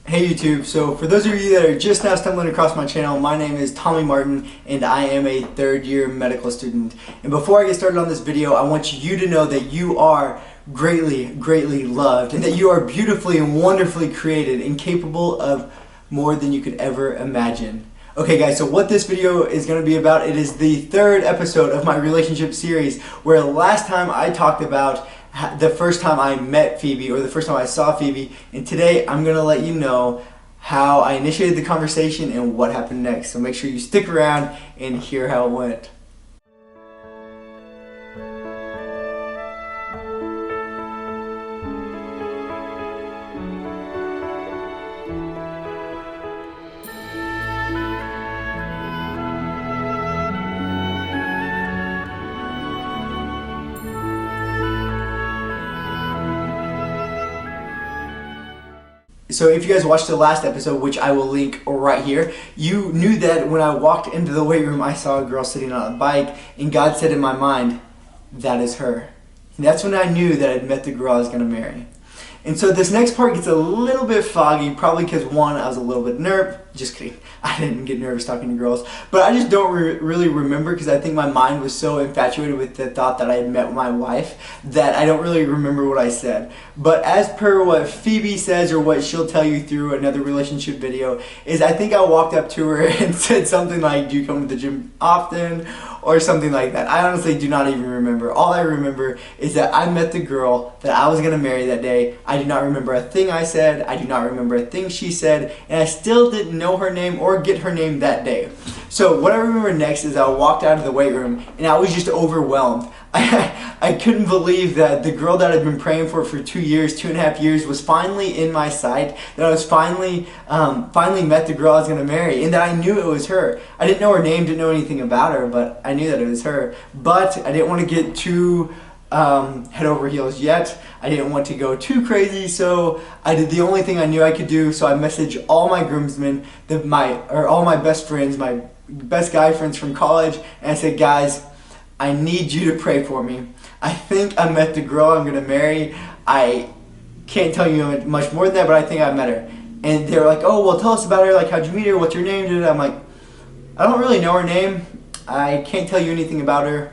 Hey YouTube, so for those of you that are just now stumbling across my channel, my name is Tommy Martin and I am a third-year medical student. And before I get started on this video, I want you to know that you are greatly loved and that you are beautifully and wonderfully created and capable of more than you could ever imagine. Okay guys, so what this video is going to be about, it is the third episode of my relationship series, where last time I talked about the first time I met Phoebe, or the first time I saw Phoebe, and today I'm going to let you know how I initiated the conversation and what happened next. So make sure you stick around and hear how it went. So if you guys watched the last episode, which I will link right here, you knew that when I walked into the weight room, I saw a girl sitting on a bike, and God said in my mind, that is her. And that's when I knew that I'd met the girl I was going to marry. And so this next part gets a little bit foggy, probably because one, I was a little bit nervous. Just kidding. I didn't get nervous talking to girls. But I just don't really remember, because I think my mind was so infatuated with the thought that I had met my wife that I don't really remember what I said. But as per what Phoebe says, or what she'll tell you through another relationship video, is I think I walked up to her and said something like, "Do you come to the gym often?" or something like that. I honestly do not even remember. All I remember is that I met the girl that I was going to marry that day. I do not remember a thing I said. I do not remember a thing she said. And I still didn't know her name or get her name that day. So what I remember next is I walked out of the weight room and I was just overwhelmed. I couldn't believe that the girl that I'd been praying for 2 years, 2.5 years, was finally in my sight, that I was finally met the girl I was going to marry, and that I knew it was her. I didn't know her name, didn't know anything about her, but I knew that it was her. But I didn't want to get too head over heels yet. I didn't want to go too crazy, so I did the only thing I knew I could do. So I messaged all my groomsmen, all my best friends, my best guy friends from college, and I said, "Guys, I need you to pray for me. I think I met the girl I'm going to marry. I can't tell you much more than that, but I think I met her." And they were like, "Oh, well, tell us about her. Like, how'd you meet her? What's your name?" I'm like, "I don't really know her name. I can't tell you anything about her.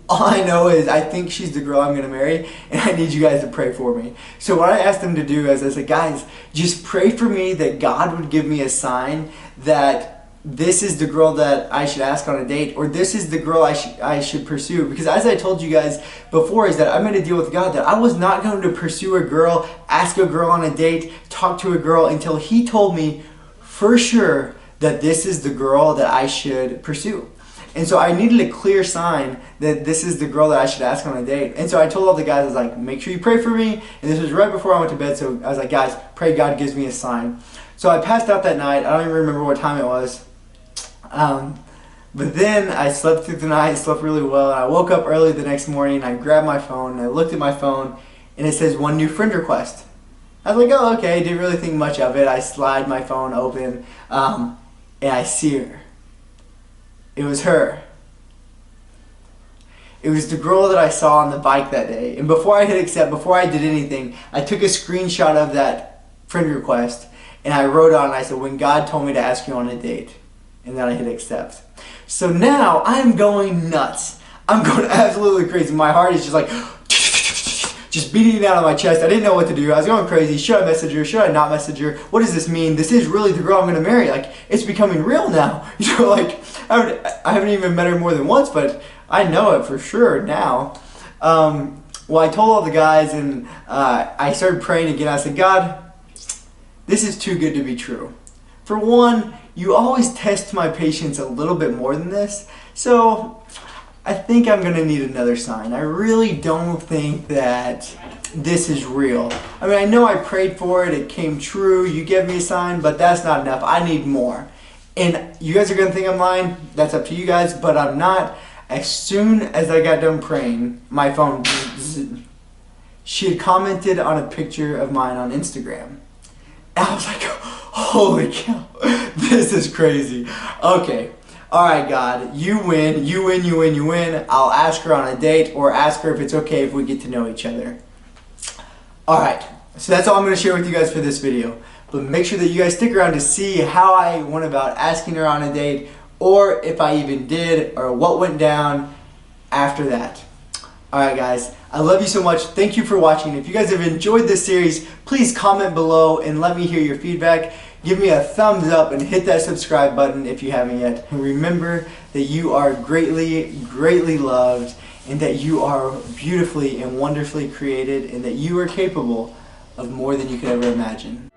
All I know is I think she's the girl I'm going to marry, and I need you guys to pray for me." So what I asked them to do is I said, "Guys, just pray for me that God would give me a sign that this is the girl that I should ask on a date, or this is the girl I should pursue." Because as I told you guys before, is that I made a deal with God that I was not going to pursue a girl, ask a girl on a date, talk to a girl until He told me for sure that this is the girl that I should pursue. And so I needed a clear sign that this is the girl that I should ask on a date. And so I told all the guys, I was like, "Make sure you pray for me." And this was right before I went to bed, so I was like, "Guys, pray God gives me a sign." So I passed out that night. I don't even remember what time it was. But then I slept through the night, slept really well, and I woke up early the next morning, I grabbed my phone, and I looked at my phone, and it says 1 new friend request. I was like, "Oh, okay," didn't really think much of it. I slide my phone open, and I see her. It was her. It was the girl that I saw on the bike that day. And before I hit accept, before I did anything, I took a screenshot of that friend request, and I wrote on, I said, "When God told me to ask you on a date." And then I hit accept. So now I'm going nuts. I'm going absolutely crazy. My heart is just like, just beating out of my chest. I didn't know what to do. I was going crazy. Should I message her? Should I not message her? What does this mean? This is really the girl I'm going to marry. Like, it's becoming real now. You know, like, I haven't even met her more than once, but I know it for sure now. Well, I told all the guys, and I started praying again. I said, "God, this is too good to be true. For one, you always test my patience a little bit more than this, so I think I'm going to need another sign. I really don't think that this is real. I mean, I know I prayed for it, it came true, you gave me a sign, but that's not enough. I need more." And you guys are going to think I'm lying. That's up to you guys, but I'm not. As soon as I got done praying, my phone, she had commented on a picture of mine on Instagram. And I was like, "Holy cow, this is crazy." Okay, alright God, you win, you win, you win, you win. I'll ask her on a date, or ask her if it's okay if we get to know each other. Alright, so that's all I'm going to share with you guys for this video. But make sure that you guys stick around to see how I went about asking her on a date, or if I even did, or what went down after that. Alright guys, I love you so much. Thank you for watching. If you guys have enjoyed this series, please comment below and let me hear your feedback. Give me a thumbs up and hit that subscribe button if you haven't yet. And remember that you are greatly, greatly loved, and that you are beautifully and wonderfully created, and that you are capable of more than you could ever imagine.